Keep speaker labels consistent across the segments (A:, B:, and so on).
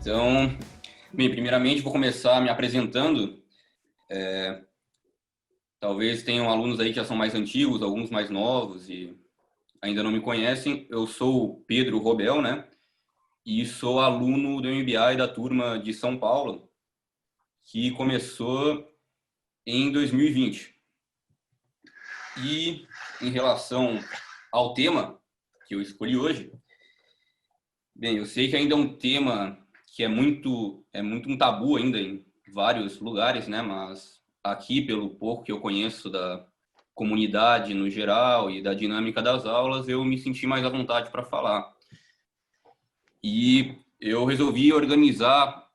A: Então, bem, primeiramente vou começar me apresentando. Talvez tenham alunos aí que já são mais antigos, alguns mais novos e ainda não me conhecem. Eu sou o Pedro Robel, né? E sou aluno do MBA da turma de São Paulo, que começou em 2020. E em relação ao tema que eu escolhi hoje, bem, eu sei que ainda é um tema que é muito um tabu ainda em vários lugares, né? Mas aqui, pelo pouco que eu conheço da comunidade no geral e da dinâmica das aulas, eu me senti mais à vontade para falar. E eu resolvi organizar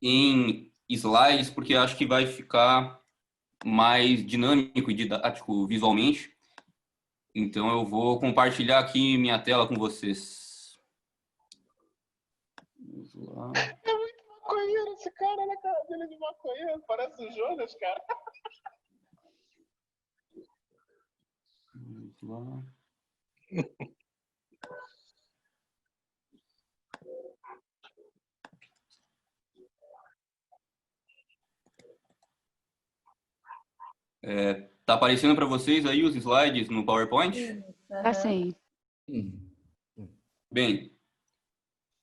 A: em slides porque acho que vai ficar mais dinâmico e didático visualmente. Então eu vou compartilhar aqui minha tela com vocês. Vamos lá.
B: É muito maconheiro esse cara, né, cara? Ele é de maconheiro, parece o Jonas, cara.
A: Vamos lá. Tá aparecendo para vocês aí os slides no PowerPoint?
C: Tá sim.
A: Bem,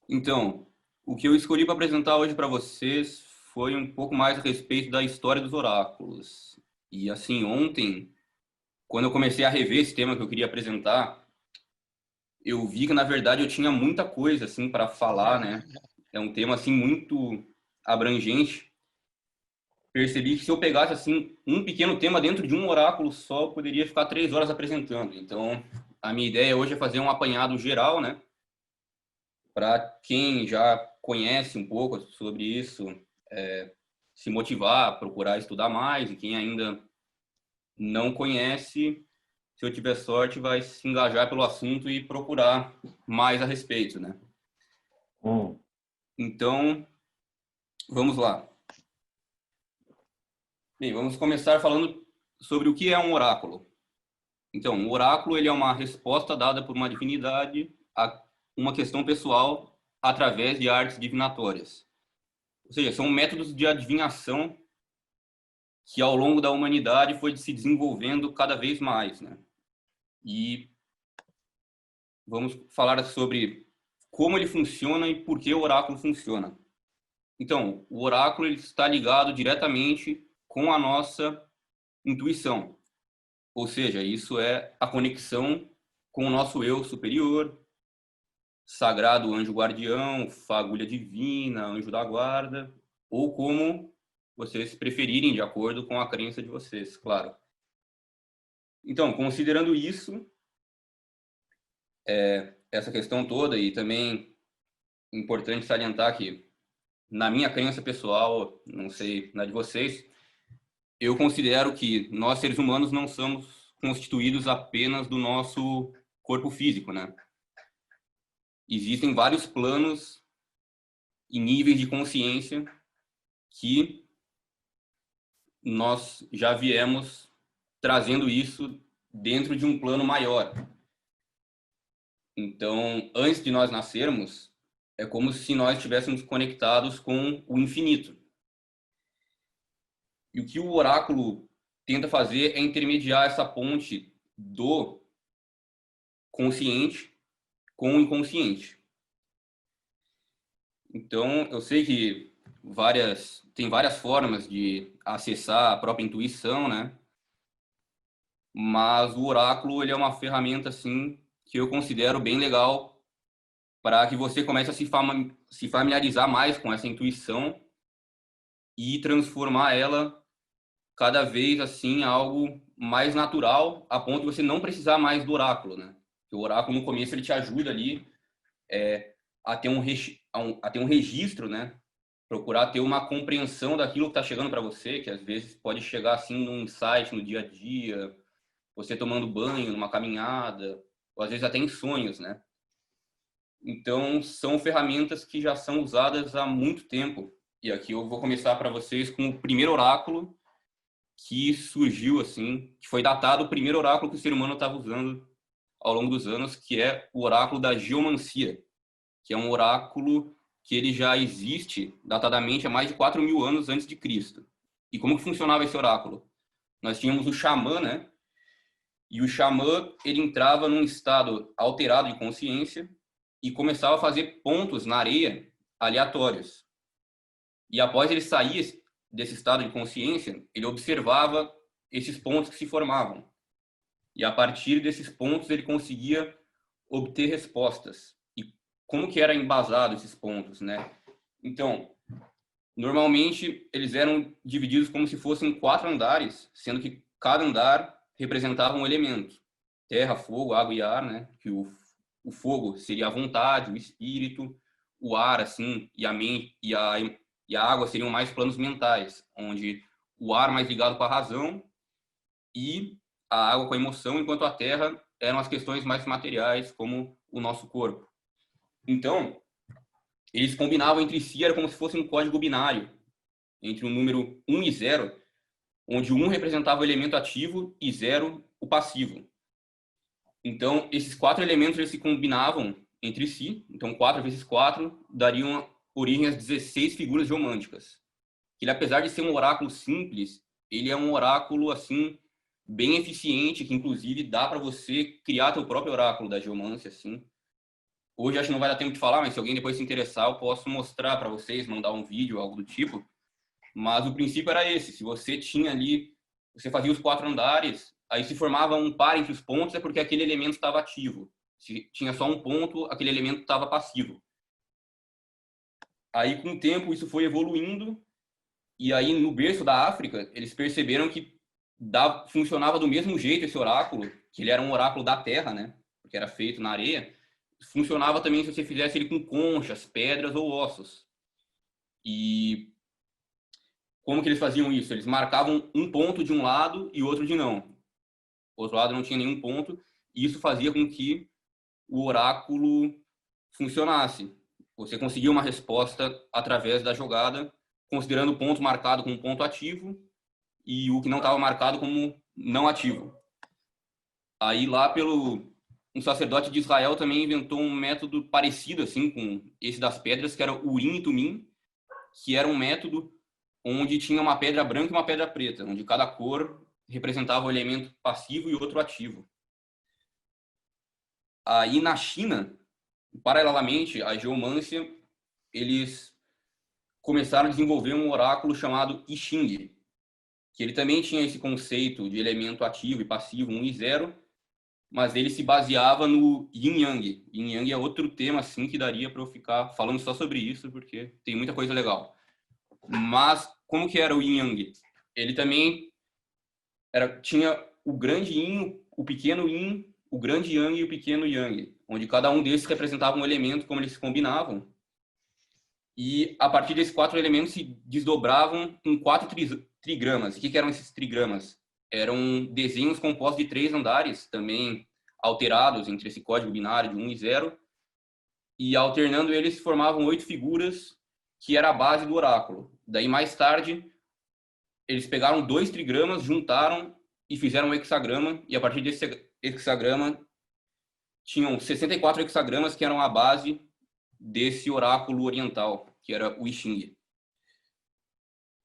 A: então, o que eu escolhi para apresentar hoje para vocês foi um pouco mais a respeito da história dos oráculos. E assim, ontem, quando eu comecei a rever esse tema que eu queria apresentar, eu vi que na verdade eu tinha muita coisa assim para falar, né? É um tema assim muito abrangente. Percebi que se eu pegasse assim um pequeno tema dentro de um oráculo só, eu poderia ficar 3 horas apresentando. Então, a minha ideia hoje é fazer um apanhado geral, né? Para quem já conhece um pouco sobre isso, se motivar, procurar estudar mais, e quem ainda não conhece, se eu tiver sorte, vai se engajar pelo assunto e procurar mais a respeito, né? Então, vamos lá. Bem, vamos começar falando sobre o que é um oráculo. Então, um oráculo ele é uma resposta dada por uma divindade a uma questão pessoal através de artes divinatórias. Ou seja, são métodos de adivinhação que ao longo da humanidade foi se desenvolvendo cada vez mais, né? E vamos falar sobre como ele funciona e por que o oráculo funciona. Então, o oráculo ele está ligado diretamente com a nossa intuição. Ou seja, isso é a conexão com o nosso eu superior, sagrado anjo guardião, fagulha divina, anjo da guarda, ou como vocês preferirem, de acordo com a crença de vocês, claro. Então, considerando isso, essa questão toda, e também importante salientar que, na minha crença pessoal, não sei na de vocês, eu considero que nós, seres humanos, não somos constituídos apenas do nosso corpo físico, né? Existem vários planos e níveis de consciência que nós já viemos trazendo isso dentro de um plano maior. Então, antes de nós nascermos, é como se nós estivéssemos conectados com o infinito. E o que o oráculo tenta fazer é intermediar essa ponte do consciente com o inconsciente. Então, eu sei que tem várias formas de acessar a própria intuição, né? Mas o oráculo ele é uma ferramenta assim que eu considero bem legal para que você comece a se familiarizar mais com essa intuição e transformar ela cada vez assim em algo mais natural, a ponto de você não precisar mais do oráculo, né? O oráculo no começo ele te ajuda ali a ter um registro, né? Procurar ter uma compreensão daquilo que está chegando para você, que às vezes pode chegar assim num insight no dia a dia, você tomando banho, numa caminhada, ou às vezes até em sonhos, né? Então, são ferramentas que já são usadas há muito tempo. E aqui eu vou começar para vocês com o primeiro oráculo que surgiu, assim, que foi datado o primeiro oráculo que o ser humano estava usando ao longo dos anos, que é o oráculo da geomancia, que é um oráculo que ele já existe datadamente há mais de 4.000 anos antes de Cristo. E como que funcionava esse oráculo? Nós tínhamos o xamã, né? E o xamã, ele entrava num estado alterado de consciência e começava a fazer pontos na areia aleatórios. E após ele sair desse estado de consciência, ele observava esses pontos que se formavam. E a partir desses pontos ele conseguia obter respostas. E como que era embasado esses pontos, né? Então, normalmente eles eram divididos como se fossem 4 andares, sendo que cada andar representava um elemento: terra, fogo, água e ar, né? Que o fogo seria a vontade, o espírito, o ar, assim, e a mente e a água seriam mais planos mentais, onde o ar mais ligado com a razão e a água com a emoção, enquanto a terra eram as questões mais materiais, como o nosso corpo. Então, eles combinavam entre si, era como se fosse um código binário, entre o número 1 e 0, onde 1 representava o elemento ativo e 0 o passivo. Então, esses 4 elementos eles se combinavam entre si. Então, 4 vezes 4 dariam origem às 16 figuras geomânticas. Ele, apesar de ser um oráculo simples, ele é um oráculo assim bem eficiente, que inclusive dá para você criar seu próprio oráculo da geomância, assim. Hoje acho que não vai dar tempo de falar, mas se alguém depois se interessar, eu posso mostrar para vocês, mandar um vídeo, algo do tipo. Mas o princípio era esse: se você tinha ali, você fazia os 4 andares, aí se formava um par entre os pontos, é porque aquele elemento estava ativo. Se tinha só um ponto, aquele elemento estava passivo. Aí com o tempo isso foi evoluindo, e aí no berço da África, eles perceberam que funcionava do mesmo jeito esse oráculo, que ele era um oráculo da terra, né? Porque era feito na areia. Funcionava também se você fizesse ele com conchas, pedras ou ossos. E como que eles faziam isso? Eles marcavam um ponto de um lado e outro de não. O outro lado não tinha nenhum ponto, e isso fazia com que o oráculo funcionasse. Você conseguia uma resposta através da jogada, considerando o ponto marcado como ponto ativo e o que não estava marcado como não ativo. Aí lá um sacerdote de Israel também inventou um método parecido assim com esse das pedras, que era o Urim e Tumim, que era um método onde tinha uma pedra branca e uma pedra preta, onde cada cor representava um elemento passivo e outro ativo. Aí na China, paralelamente à geomância, eles começaram a desenvolver um oráculo chamado I Ching, que ele também tinha esse conceito de elemento ativo e passivo, 1 e 0, mas ele se baseava no Yin Yang. Yin Yang é outro tema assim que daria para eu ficar falando só sobre isso, porque tem muita coisa legal. Mas como que era o Yin Yang? Ele também tinha o grande Yin, o pequeno Yin, o grande Yang e o pequeno Yang, onde cada um desses representava um elemento, como eles se combinavam. E a partir desses 4 elementos se desdobravam em 4 trigramas. O que eram esses trigramas? Eram desenhos compostos de 3 andares, também alterados entre esse código binário de 1 e 0, e alternando eles formavam 8 figuras, que era a base do oráculo. Daí mais tarde eles pegaram 2 trigramas, juntaram e fizeram um hexagrama, e a partir desse hexagrama tinham 64 hexagramas que eram a base desse oráculo oriental, que era o I Ching.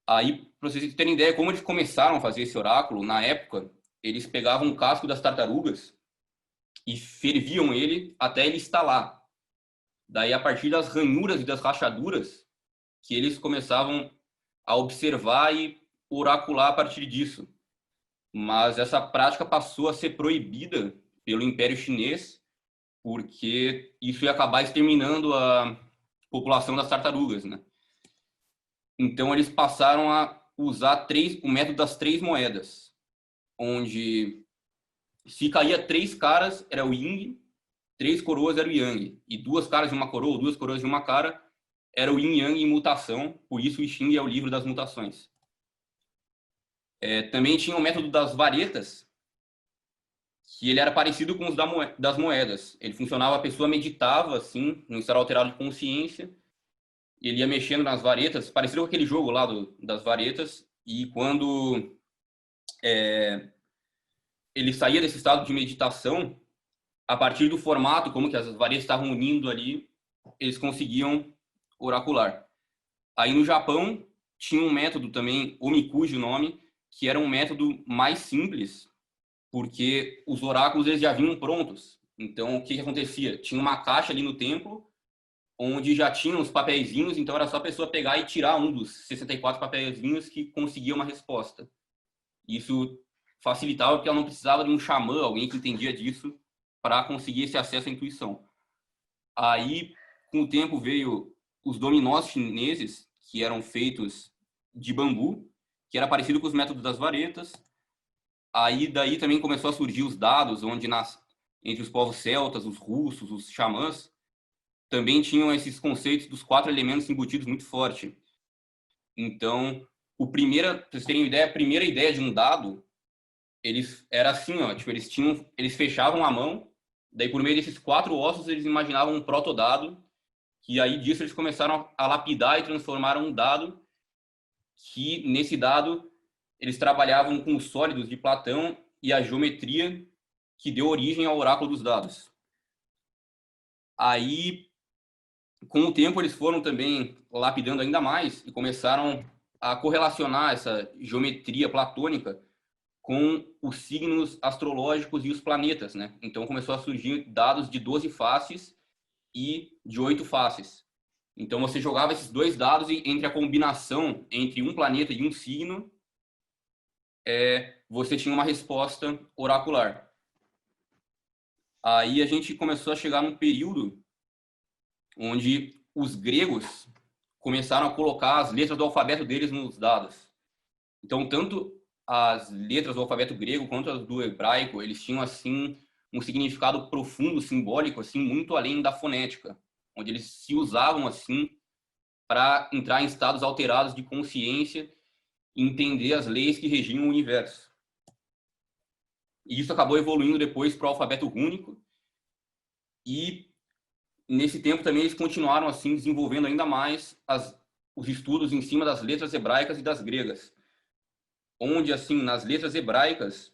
A: Aí, para vocês terem ideia como eles começaram a fazer esse oráculo, na época, eles pegavam o casco das tartarugas e ferviam ele até ele estalar. Daí, a partir das ranhuras e das rachaduras, que eles começavam a observar e oracular a partir disso. Mas essa prática passou a ser proibida pelo Império Chinês, porque isso ia acabar exterminando a população das tartarugas, né? Então eles passaram a usar o método das 3 moedas, onde se caía 3 caras era o Yin, 3 coroas era o Yang, e 2 caras de uma coroa, 2 coroas de uma cara era o Yin Yang em mutação, por isso o I Ching é o livro das mutações. Também tinha o método das varetas, que ele era parecido com os das moedas. Ele funcionava, a pessoa meditava assim, num estado alterado de consciência, ele ia mexendo nas varetas, parecido com aquele jogo lá das varetas, e quando ele saía desse estado de meditação, a partir do formato, como que as varetas estavam unindo ali, eles conseguiam oracular. Aí no Japão tinha um método também, Omikuji o nome, que era um método mais simples, porque os oráculos eles já vinham prontos. Então o que que acontecia? Tinha uma caixa ali no templo, onde já tinham os papeizinhos, então era só a pessoa pegar e tirar um dos 64 papeizinhos que conseguia uma resposta. Isso facilitava porque ela não precisava de um xamã, alguém que entendia disso, para conseguir esse acesso à intuição. Aí, com o tempo, veio os dominós chineses, que eram feitos de bambu, que era parecido com os métodos das varetas. Aí, daí também começou a surgir os dados, onde entre os povos celtas, os russos, os xamãs, também tinham esses conceitos dos 4 elementos embutidos muito forte. Então, pra vocês terem uma ideia, a primeira ideia de um dado, era assim, ó, tipo, eles fechavam a mão, daí por meio desses 4 ossos eles imaginavam um protodado, que aí disso eles começaram a lapidar e transformaram um dado, que nesse dado eles trabalhavam com os sólidos de Platão e a geometria que deu origem ao oráculo dos dados. Aí, com o tempo, eles foram também lapidando ainda mais e começaram a correlacionar essa geometria platônica com os signos astrológicos e os planetas, né? Então começou a surgir dados de 12 faces e de 8 faces. Então você jogava esses 2 dados e entre a combinação entre um planeta e um signo, você tinha uma resposta oracular. Aí a gente começou a chegar num período onde os gregos começaram a colocar as letras do alfabeto deles nos dados. Então, tanto as letras do alfabeto grego quanto as do hebraico, eles tinham assim um significado profundo, simbólico, assim, muito além da fonética, onde eles se usavam assim para entrar em estados alterados de consciência e entender as leis que regiam o universo. E isso acabou evoluindo depois para o alfabeto rúnico, e nesse tempo também eles continuaram assim desenvolvendo ainda mais os estudos em cima das letras hebraicas e das gregas, onde assim nas letras hebraicas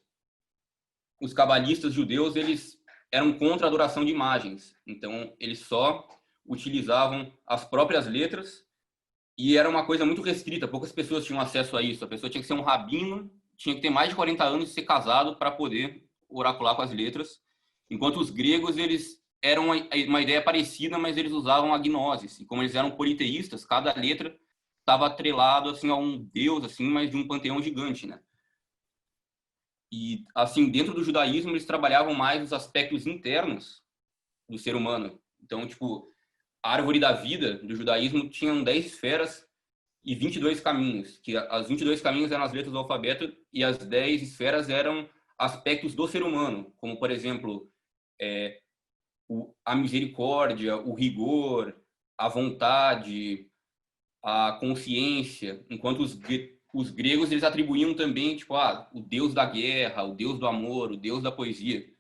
A: os cabalistas judeus eles eram contra a adoração de imagens, então eles só utilizavam as próprias letras e era uma coisa muito restrita, poucas pessoas tinham acesso a isso. A pessoa tinha que ser um rabino, tinha que ter mais de 40 anos e ser casado para poder oracular com as letras, enquanto os gregos eles eram uma ideia parecida, mas eles usavam a gnoses, e como eles eram politeístas, cada letra estava atrelado assim a um deus assim, mas de um panteão gigante, né? E assim, dentro do judaísmo eles trabalhavam mais os aspectos internos do ser humano. Então, tipo, a árvore da vida do judaísmo tinha 10 esferas e 22 caminhos, que as 22 caminhos eram as letras do alfabeto e as 10 esferas eram aspectos do ser humano, como, por exemplo, a misericórdia, o rigor, a vontade, a consciência, enquanto os gregos eles atribuíam também, tipo, o deus da guerra, o deus do amor, o deus da poesia.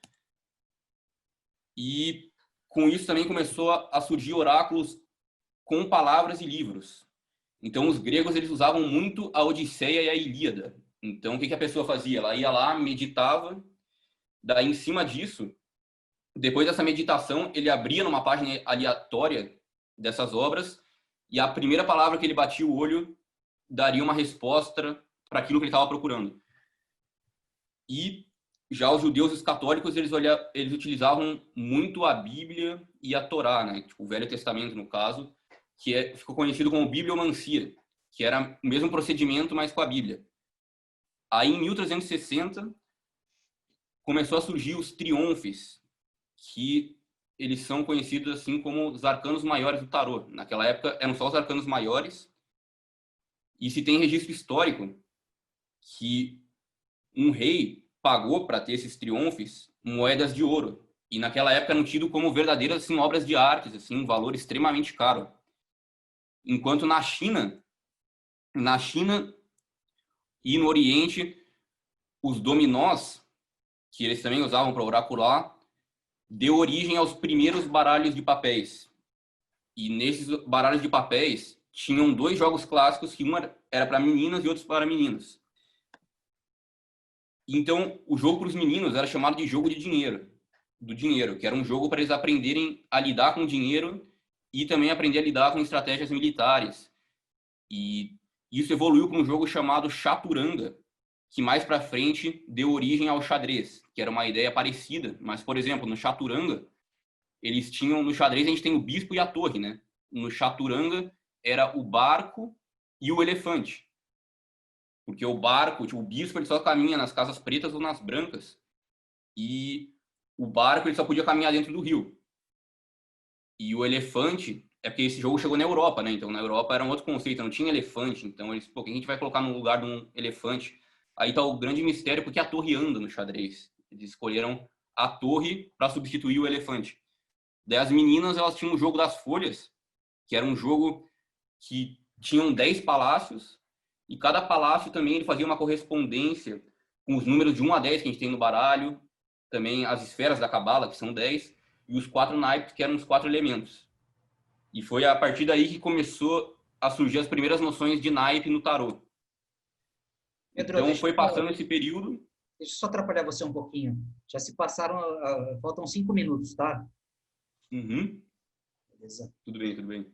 A: E com isso também começou a surgir oráculos com palavras e livros. Então os gregos eles usavam muito a Odisseia e a Ilíada. Então o que a pessoa fazia? Ela ia lá, meditava, daí em cima disso, depois dessa meditação, ele abria numa página aleatória dessas obras e a primeira palavra que ele batia o olho daria uma resposta para aquilo que ele estava procurando. E já os judeus e os católicos, eles utilizavam muito a Bíblia e a Torá, né? Tipo, o Velho Testamento, no caso, que ficou conhecido como bibliomancia, que era o mesmo procedimento, mas com a Bíblia. Aí, em 1360, começou a surgir os triunfes, que eles são conhecidos assim como os arcanos maiores do tarô. Naquela época, eram só os arcanos maiores, e se tem registro histórico que um rei pagou para ter esses triunfos moedas de ouro. E naquela época eram tidos como verdadeiras assim, obras de arte, assim, um valor extremamente caro. Enquanto na China e no Oriente, os dominós, que eles também usavam para oracular, deu origem aos primeiros baralhos de papéis. E nesses baralhos de papéis tinham 2 jogos clássicos, que um era para meninas e outros para meninos. Então, o jogo para os meninos era chamado de jogo de dinheiro, do dinheiro, que era um jogo para eles aprenderem a lidar com o dinheiro e também aprender a lidar com estratégias militares. E isso evoluiu para um jogo chamado Chaturanga, que mais para frente deu origem ao xadrez, que era uma ideia parecida, mas, por exemplo, no Chaturanga, eles tinham, no xadrez a gente tem o bispo e a torre, né? No Chaturanga era o barco e o elefante. Porque o barco, tipo, o bispo ele só caminha nas casas pretas ou nas brancas, e o barco ele só podia caminhar dentro do rio. E o elefante, é porque esse jogo chegou na Europa, né? Então na Europa era um outro conceito, não tinha elefante. Então eles, pô, quem a gente vai colocar no lugar de um elefante? Aí tá o grande mistério, porque a torre anda no xadrez. Eles escolheram a torre para substituir o elefante. Daí as meninas, elas tinham o jogo das folhas, que era um jogo que tinham 10 palácios, e cada palácio também ele fazia uma correspondência com os números de 1 a 10 que a gente tem no baralho, também as esferas da cabala, que são 10, e os 4 naipes, que eram os 4 elementos. E foi a partir daí que começou a surgir as primeiras noções de naipe no tarô.
C: Pedro,
A: Então foi passando esse período.
C: Deixa eu só atrapalhar você um pouquinho. Já se passaram, faltam 5 minutos, tá?
A: Uhum.
C: Beleza.
A: Tudo bem, tudo bem.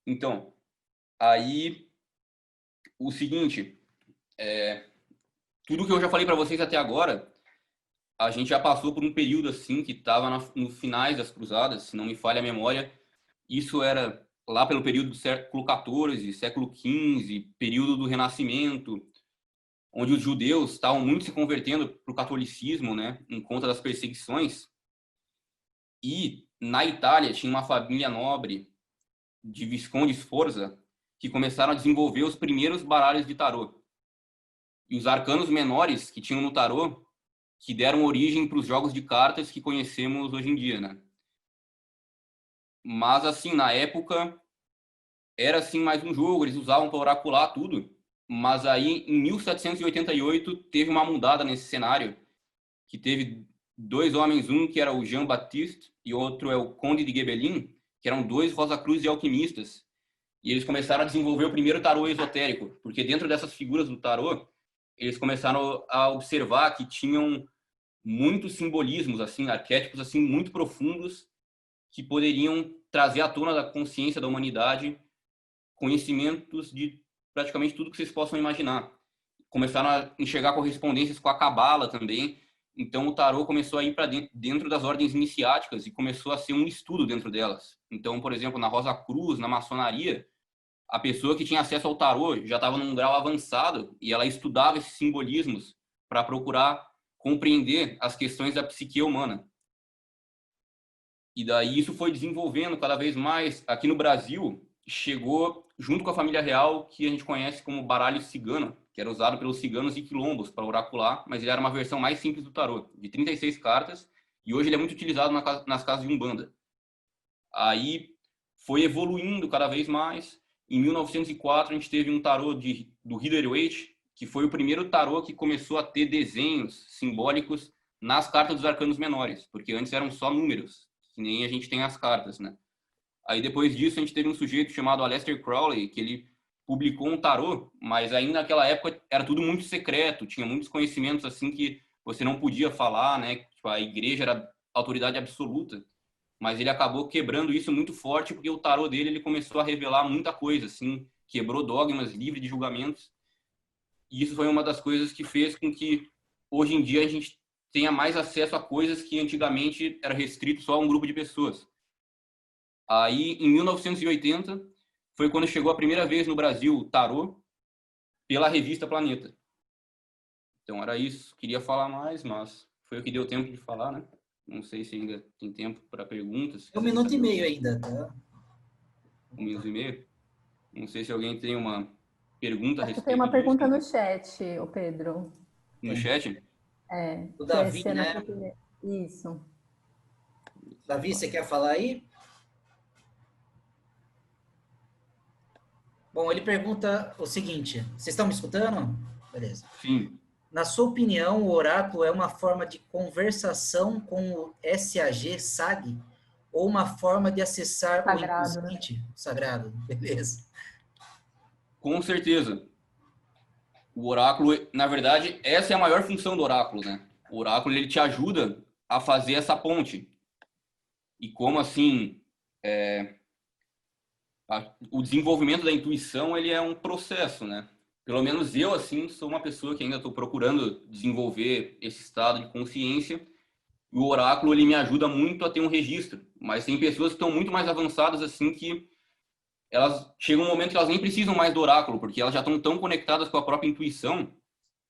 A: Então, aí o seguinte, tudo que eu já falei para vocês até agora, a gente já passou por um período assim que estava no finais das cruzadas, se não me falha a memória. Isso era lá pelo período do século XIV, século XV, período do Renascimento, onde os judeus estavam muito se convertendo para o catolicismo, né, em conta das perseguições. E na Itália tinha uma família nobre de Visconde Sforza que começaram a desenvolver os primeiros baralhos de tarô. E os arcanos menores que tinham no tarô que deram origem para os jogos de cartas que conhecemos hoje em dia, né? Mas assim, na época era assim mais um jogo, eles usavam para oracular tudo. Mas aí em 1788 teve uma mudada nesse cenário, que teve 2 homens, um que era o Jean Baptiste e outro é o Conde de Gebelin, que eram 2 Rosacruzes alquimistas. E eles começaram a desenvolver o primeiro tarô esotérico, porque dentro dessas figuras do tarô, eles começaram a observar que tinham muitos simbolismos, assim, arquétipos assim muito profundos que poderiam trazer à tona da consciência da humanidade conhecimentos de praticamente tudo que vocês possam imaginar. Começaram a enxergar correspondências com a cabala também. Então o tarô começou a ir para dentro das ordens iniciáticas e começou a ser um estudo dentro delas. Então, por exemplo, na Rosa Cruz, na maçonaria, a pessoa que tinha acesso ao tarô já estava num grau avançado e ela estudava esses simbolismos para procurar compreender as questões da psique humana. E daí isso foi desenvolvendo cada vez mais. Aqui no Brasil, chegou junto com a família real, que a gente conhece como baralho cigano, que era usado pelos ciganos e quilombos para oracular, mas ele era uma versão mais simples do tarô, de 36 cartas, e hoje ele é muito utilizado nas casas de Umbanda. Aí foi evoluindo cada vez mais. Em 1904, a gente teve um tarô do Rider-Waite, que foi o primeiro tarô que começou a ter desenhos simbólicos nas cartas dos arcanos menores, porque antes eram só números, que nem a gente tem as cartas, né? Aí depois disso a gente teve um sujeito chamado Aleister Crowley, que ele publicou um tarô, mas ainda naquela época era tudo muito secreto, tinha muitos conhecimentos assim que você não podia falar, né? Tipo, a igreja era autoridade absoluta, mas ele acabou quebrando isso muito forte porque o tarô dele ele começou a revelar muita coisa, assim, quebrou dogmas, livre de julgamentos. E isso foi uma das coisas que fez com que hoje em dia a gente tenha mais acesso a coisas que antigamente era restrito só a um grupo de pessoas. Aí, em 1980, foi quando chegou a primeira vez no Brasil o tarô pela revista Planeta. Então, era isso. Queria falar mais, mas foi o que deu tempo de falar, né? Não sei se ainda tem tempo para perguntas.
C: 1 minuto e meio ainda, tá?
A: 1 minuto e meio? Não sei se alguém tem uma pergunta a
D: Acho que
A: respeito
D: tem uma pergunta
A: disso.
D: no chat, o Pedro.
A: No chat?
C: O Davi, né?
D: Isso.
C: Davi, você quer falar aí? Bom, ele pergunta o seguinte, vocês estão me escutando? Beleza.
A: Sim.
C: Na sua opinião, o oráculo é uma forma de conversação com o SAG ou uma forma de acessar
D: Sagrado,
C: o inconsciente?
D: né?
C: Sagrado, beleza.
A: Com certeza. O oráculo, na verdade, essa é a maior função do oráculo, né? O oráculo ele te ajuda a fazer essa ponte. e como, assim, o desenvolvimento da intuição, ele é um processo, né? Pelo menos eu, assim, sou uma pessoa que ainda estou procurando desenvolver esse estado de consciência. E o oráculo, ele me ajuda muito a ter um registro. Mas tem pessoas que estão muito mais avançadas, assim, que elas chegam um momento que elas nem precisam mais do oráculo, porque elas já estão tão conectadas com a própria intuição,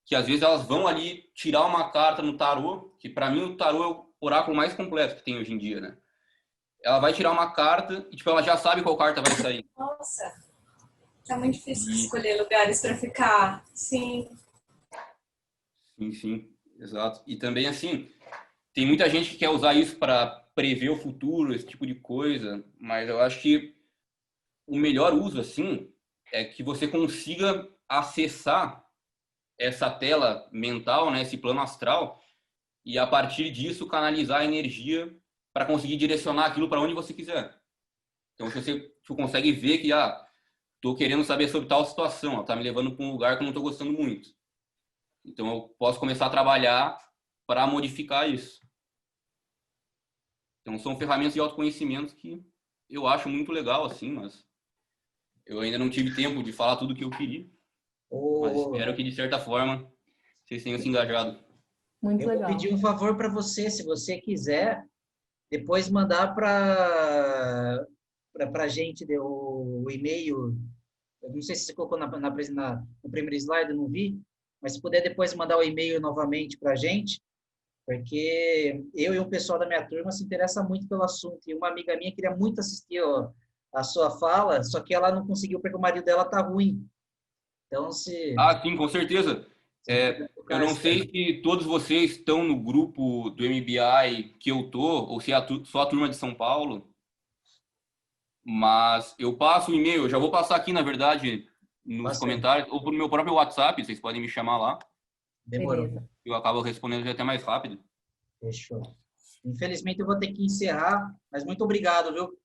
A: que às vezes elas vão ali tirar uma carta no tarô, que para mim o tarô é o oráculo mais completo que tem hoje em dia, né? Ela vai tirar uma carta e, tipo, ela já sabe qual carta vai sair.
E: Nossa, tá muito difícil escolher lugares para ficar. Sim.
A: Sim, exato. E também, assim, tem muita gente que quer usar isso para prever o futuro, esse tipo de coisa, mas eu acho que o melhor uso, assim, é que você consiga acessar essa tela mental, né, esse plano astral, e a partir disso canalizar a energia para conseguir direcionar aquilo para onde você quiser. Então, se você consegue ver que, tô querendo saber sobre tal situação, tá me levando para um lugar que eu não tô gostando muito. Então, eu posso começar a trabalhar para modificar isso. Então, são ferramentas de autoconhecimento que eu acho muito legal, assim, mas eu ainda não tive tempo de falar tudo o que eu queria. Mas espero que, de certa forma, vocês tenham se engajado.
D: Muito
C: Eu vou
D: legal.
C: pedir um favor para você, se você quiser, depois mandar para a gente o e-mail. Eu não sei se você colocou no primeiro slide, eu não vi, mas se puder depois mandar o e-mail novamente para a gente, porque eu e o pessoal da minha turma se interessa muito pelo assunto. E uma amiga minha queria muito assistir a sua fala, só que ela não conseguiu porque o marido dela tá ruim. Então, se...
A: Sim, com certeza. Eu não sei se todos vocês estão no grupo do MBI que eu tô, ou se é só a turma de São Paulo, mas eu passo o e-mail, eu já vou passar aqui, na verdade, nos comentários, ou pro meu próprio WhatsApp, vocês podem me chamar lá.
C: Demorou.
D: Beleza.
A: Eu acabo respondendo até mais rápido.
C: Fechou. Infelizmente, eu vou ter que encerrar, mas muito obrigado, viu?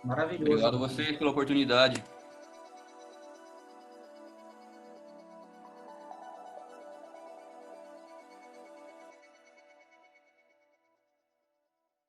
C: Maravilhoso.
A: Obrigado a vocês pela oportunidade.